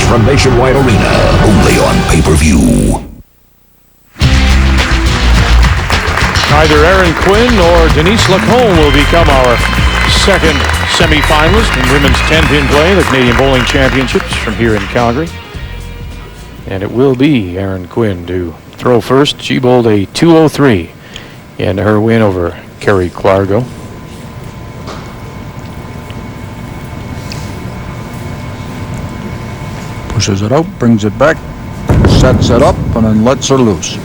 match from Nationwide Arena, only on pay-per-view. Either Erin Quinn or Denise Lacombe will become our second semi-finalist in women's 10-pin play, the Canadian Bowling Championships from here in Calgary. And it will be Erin Quinn to throw first. She bowled a 203 in her win over Kerry Clargo. Pushes it out, brings it back, sets it up, and then lets her loose.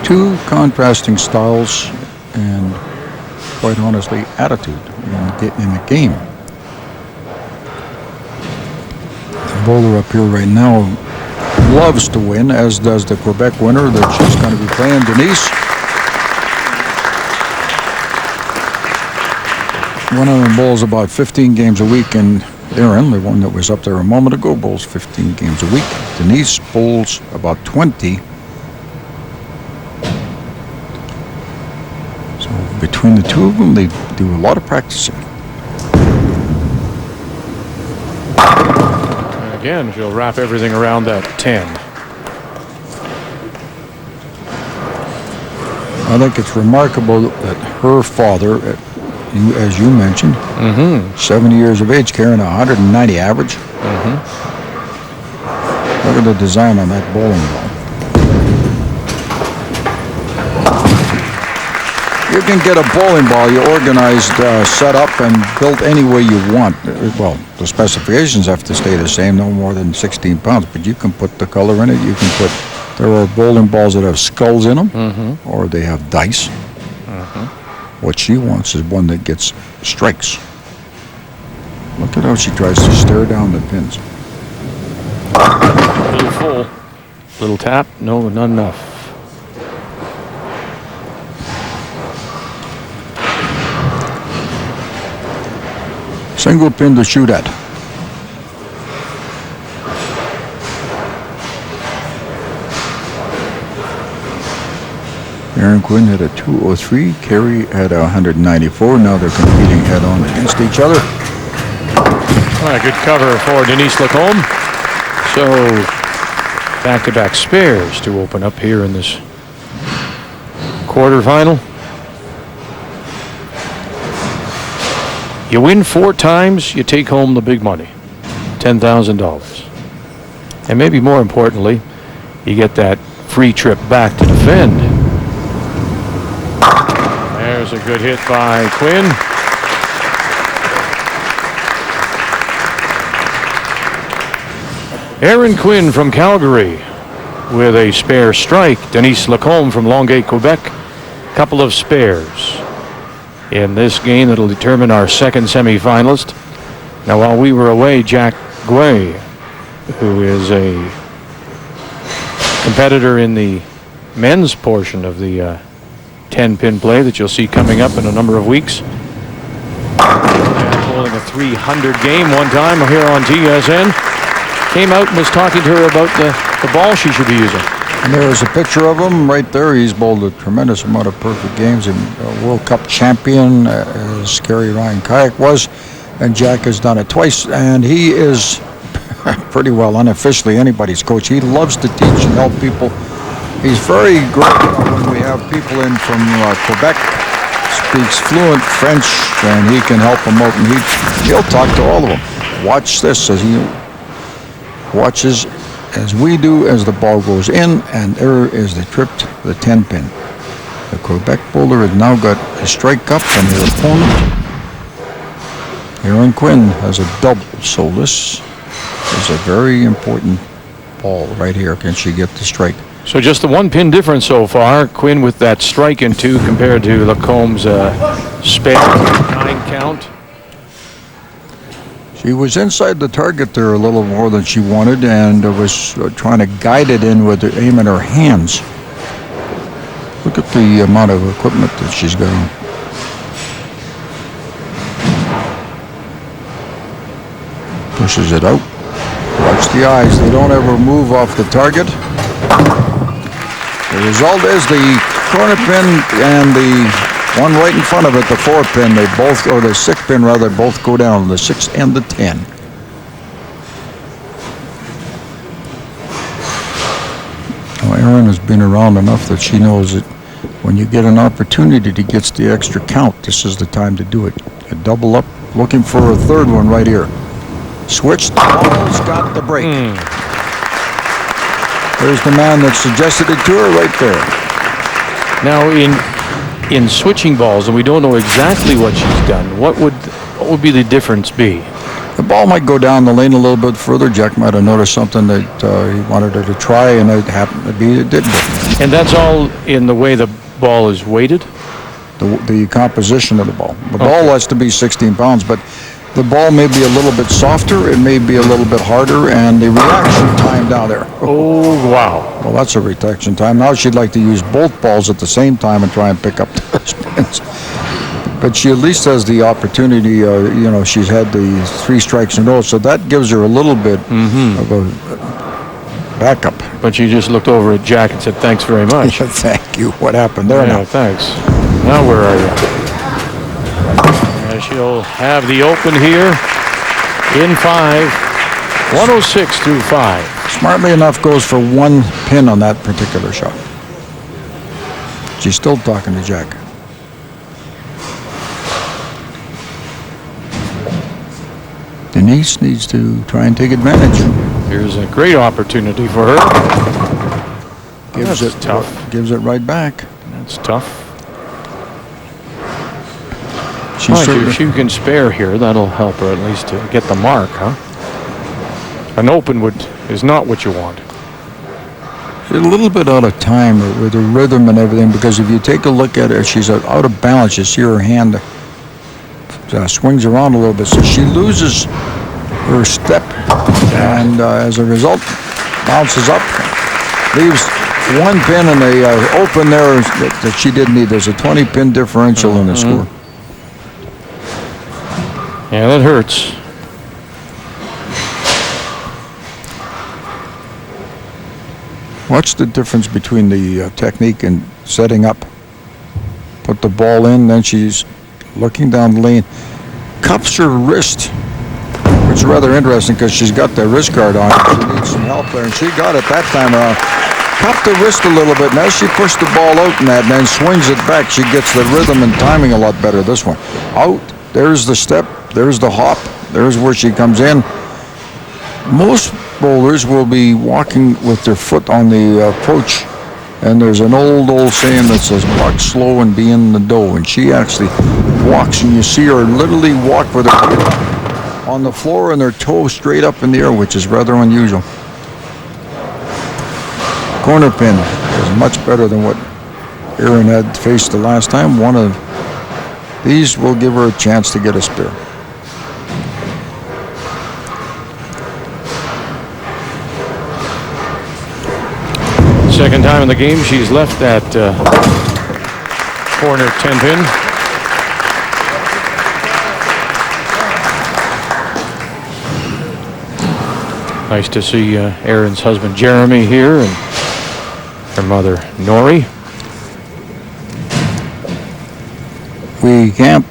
Two contrasting styles and, quite honestly, attitude in the game. The bowler up here right now loves to win, as does the Quebec winner that she's going to be playing, Denise. One of them bowls about 15 games a week, and Erin, the one that was up there a moment ago, bowls 15 games a week. Denise bowls about 20. Between the two of them, they do a lot of practicing. And again, she'll wrap everything around that 10. I think it's remarkable that her father, as you mentioned, 70 years of age, carrying 190 average. Look at the design on that bowling ball. You can get a bowling ball, you organized, set up, and built any way you want. Well, the specifications have to stay the same, no more than 16 pounds, but you can put the color in it. You can put, there are bowling balls that have skulls in them, or they have dice. What she wants is one that gets strikes. Look at how she tries to stare down the pins. A little full. Little tap, no, not enough. Single pin to shoot at. Erin Quinn had a 203, Kerry had a 194. Now they're competing head-on against each other. Good cover for Denise Lacombe. So, back-to-back spares to open up here in this quarterfinal. You win 4 times, you take home the big money, $10,000. And maybe more importantly, you get that free trip back to defend. There's a good hit by Quinn. Erin Quinn from Calgary with a spare strike. Denise Lacombe from Longueuil, Quebec, couple of spares in this game that'll determine our second semifinalist. Now, while we were away, Jack Guay, who is a competitor in the men's portion of the 10-pin play that you'll see coming up in a number of weeks, and bowling a 300 game one time here on TSN, came out and was talking to her about the ball she should be using. And there is a picture of him right there. He's bowled a tremendous amount of perfect games, and World Cup champion, as Kerry Ryan Kayak was, and Jack has done it twice, and he is pretty well unofficially anybody's coach. He loves to teach and help people. He's very great when we have people in from Quebec, speaks fluent French, and he can help them out, and he'll talk to all of them. Watch this as he watches as we do as the ball goes in, and there is the trip to the 10-pin. The Quebec bowler has now got a strike up from their opponent. Erin Quinn has a double, so this is a very important ball right here. Can she get the strike? So just the 1-pin difference so far. Quinn with that strike in 2 compared to Lacombe's spare 9 count. She was inside the target there a little more than she wanted, and was trying to guide it in with the aim in her hands. Look at the amount of equipment that she's got. Pushes it out. Watch the eyes. They don't ever move off the target. The result is the corner pin and the one right in front of it, the 4 pin, they both, or the 6 pin rather, both go down, the 6 and the 10. Well, Erin has been around enough that she knows that when you get an opportunity to get the extra count, this is the time to do it. A double up, looking for a third one right here. Switched, ball's got the break. There's the man that suggested it to her right there. Now in switching balls, and we don't know exactly what she's done, what would be the difference be? The ball might go down the lane a little bit further. Jack might have noticed something that he wanted her to try, and it happened to be it didn't. And that's all in the way the ball is weighted? The composition of the ball. The ball has to be 16 pounds, but the ball may be a little bit softer, it may be a little bit harder, and the reaction time down there. Oh, wow. Well, that's a reaction time. Now she'd like to use both balls at the same time and try and pick up the spins. But she at least has the opportunity, she's had the 3 strikes in a row, so that gives her a little bit of a backup. But she just looked over at Jack and said, thanks very much. Thank you. What happened there now? Thanks. Now where are you? She'll have the open here in 5, 106 through 5. Smartly enough, goes for 1 pin on that particular shot. She's still talking to Jack. Denise needs to try and take advantage. Here's a great opportunity for her. Gives it tough. Gives it right back. That's tough. If she can spare here, that'll help her at least to get the mark, huh? An open is not what you want. She's a little bit out of time with her rhythm and everything, because if you take a look at her, she's out of balance. You see her hand swings around a little bit, so she loses her step, and as a result, bounces up, leaves 1 pin in the open there that she didn't need. There's a 20-pin differential in the score. Yeah, that hurts. Watch the difference between the technique and setting up. Put the ball in, then she's looking down the lane. Cups her wrist, which is rather interesting because she's got the wrist guard on. She needs some help there, and she got it that time around. Cupped the wrist a little bit, and as she pushed the ball out in that and then swings it back, she gets the rhythm and timing a lot better this one. Out, there's the step, there's the hop, there's where she comes in. Most bowlers will be walking with their foot on the approach, and there's an old saying that says walk slow and be in the dough, and she actually walks, and you see her literally walk with her feet on the floor and her toe straight up in the air, which is rather unusual. Corner pin is much better than what Erin had faced the last time. One of these will give her a chance to get a spare. Second time in the game she's left that corner 10-pin. Nice to see Erin's husband Jeremy here and her mother Nori. We can't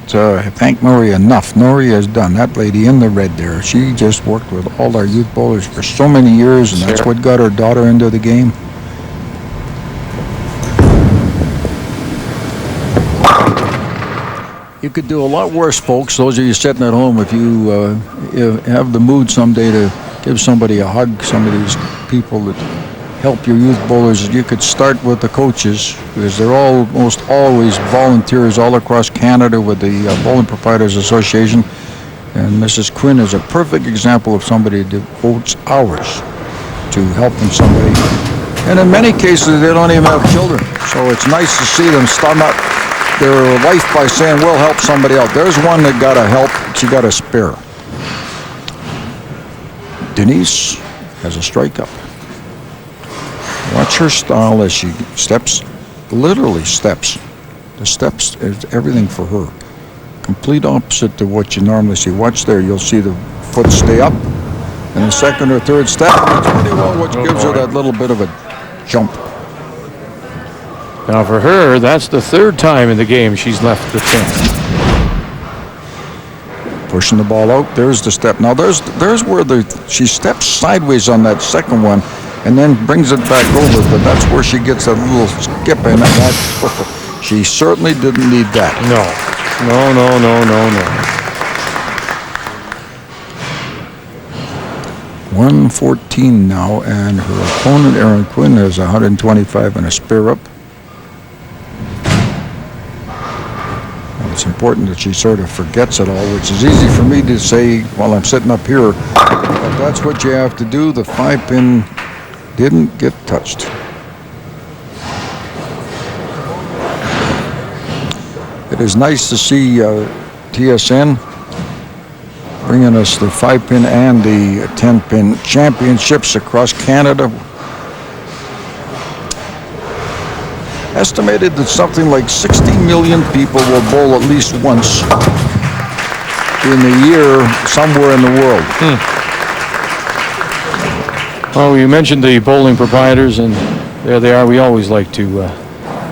thank Nori enough. Nori has done, that lady in the red there. She just worked with all our youth bowlers for so many years, and that's what got her daughter into the game. You could do a lot worse, folks. Those of you sitting at home, if you have the mood someday to give somebody a hug, some of these people that help your youth bowlers, you could start with the coaches, because they're almost always volunteers all across Canada with the Bowling Proprietors Association. And Mrs. Quinn is a perfect example of somebody that devotes hours to helping somebody. And in many cases, they don't even have children. So it's nice to see them start up their life by saying, we'll help somebody out. There's one that got a help, she got a spare. Denise has a strike up. Watch her style as she steps, literally steps. The steps is everything for her. Complete opposite to what you normally see. Watch there, you'll see the foot stay up, and the second or third step, that's pretty well what gives her that little bit of a jump. Now for her, that's the third time in the game she's left the 10. Pushing the ball out. There's the step. Now there's where she steps sideways on that second one and then brings it back over, but that's where she gets that little skip in, and that she certainly didn't need that. No. 114 now, and her opponent, Erin Quinn, has 125 and a spare up. And it's important that she sort of forgets it all, which is easy for me to say while I'm sitting up here, but that's what you have to do. The 5-pin didn't get touched. It is nice to see TSN bringing us the 5-pin and the 10-pin championships across Canada. Estimated that something like 60 million people will bowl at least once in a year somewhere in the world. Well, you mentioned the bowling proprietors, and there they are. We always like to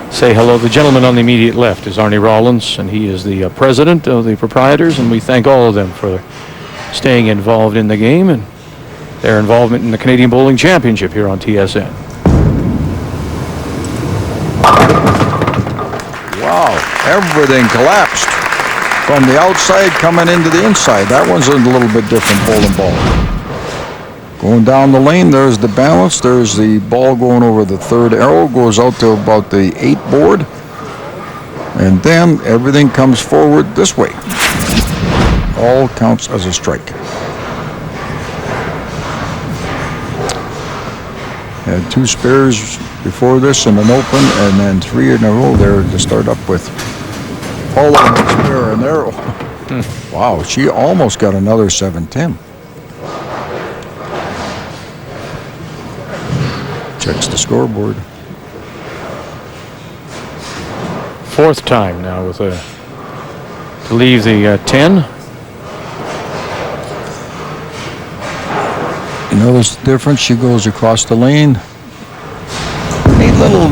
say hello. The gentleman on the immediate left is Arnie Rollins, and he is the president of the proprietors, and we thank all of them for staying involved in the game and their involvement in the Canadian Bowling Championship here on TSN. Wow, everything collapsed from the outside coming into the inside. That one's a little bit different bowling ball. Going down the lane, there's the balance. There's the ball going over the third arrow, goes out to about the 8 board. And then everything comes forward this way. All counts as a strike. Had 2 spares before this in an open, and then 3 in a row there to start up with. All on the spare, and there. Wow, she almost got another 7-10. Checks the scoreboard. 4th time now with to leave the 10. You notice the difference? She goes across the lane. Neat little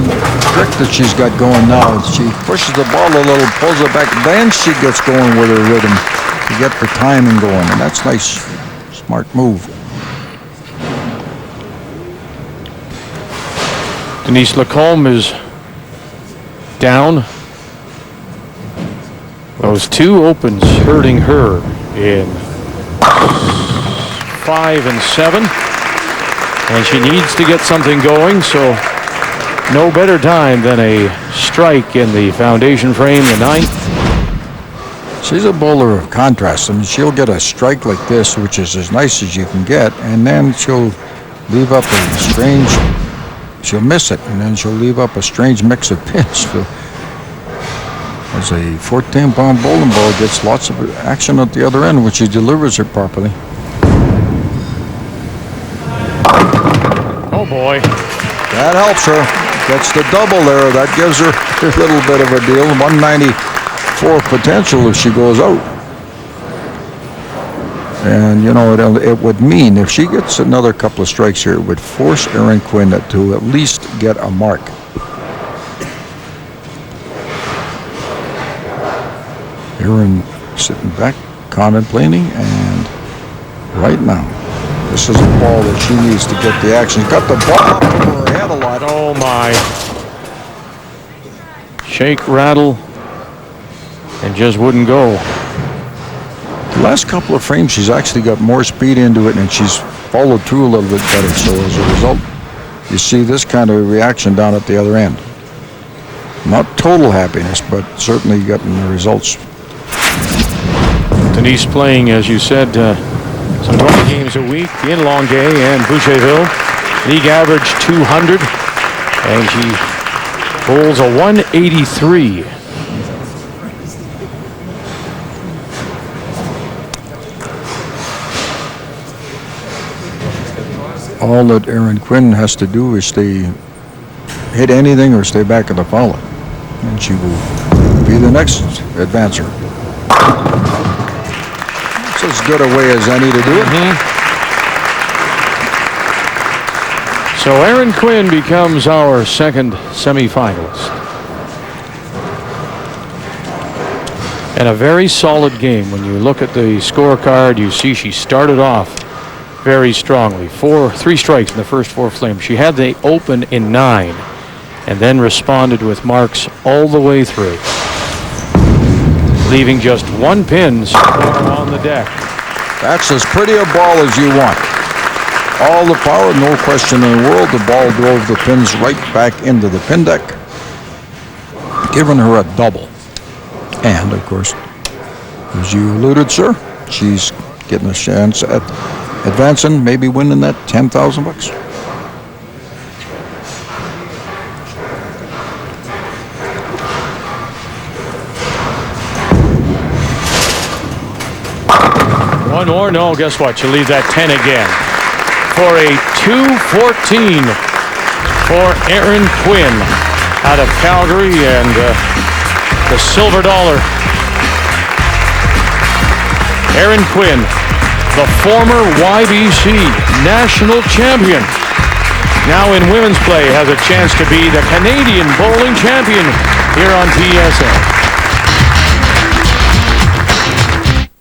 trick that she's got going now. She pushes the ball a little, pulls it back, then she gets going with her rhythm to get the timing going, and that's nice, smart move. Denise Lacombe is down. Those 2 opens hurting her in 5 and 7. And she needs to get something going, so no better time than a strike in the foundation frame, the 9th. She's a bowler of contrast. I mean, she'll get a strike like this, which is as nice as you can get, and then she'll leave up a strange... She'll miss it, and then she'll leave up a strange mix of pins. So, as a 14-pound bowling ball gets lots of action at the other end when she delivers it properly. Oh boy. That helps her. Gets the double there. That gives her a little bit of a deal. 194 potential if she goes out. And, you know, it would mean if she gets another couple of strikes here, it would force Erin Quinn to at least get a mark. Erin sitting back, contemplating, and right now, this is a ball that she needs to get the action. She's got the ball up over her head a lot. Oh my. Shake, rattle, and just wouldn't go. The last couple of frames, she's actually got more speed into it, and she's followed through a little bit better. So as a result, you see this kind of reaction down at the other end. Not total happiness, but certainly getting the results. Denise playing, as you said, some 20 games a week in Longueuil and Boucherville. League average 200, and she bowls a 183. All that Erin Quinn has to do is hit anything or stay back in the foul, and she will be the next advancer. It's as good a way as any to do it. So Erin Quinn becomes our second semifinalist. And a very solid game. When you look at the scorecard, you see she started off very strongly. 3 strikes in the first 4 flames. She had the open in 9 and then responded with marks all the way through, leaving just 1 pin on the deck. That's as pretty a ball as you want. All the power, no question in the world. The ball drove the pins right back into the pin deck, giving her a double. And, of course, as you alluded, sir, she's getting a chance at advancing, maybe winning that $10,000. One more? No, guess what? You leave that 10 again. For a 214 for Erin Quinn out of Calgary, and the silver dollar. Erin Quinn, the former YBC national champion, now in women's play has a chance to be the Canadian bowling champion here on TSN.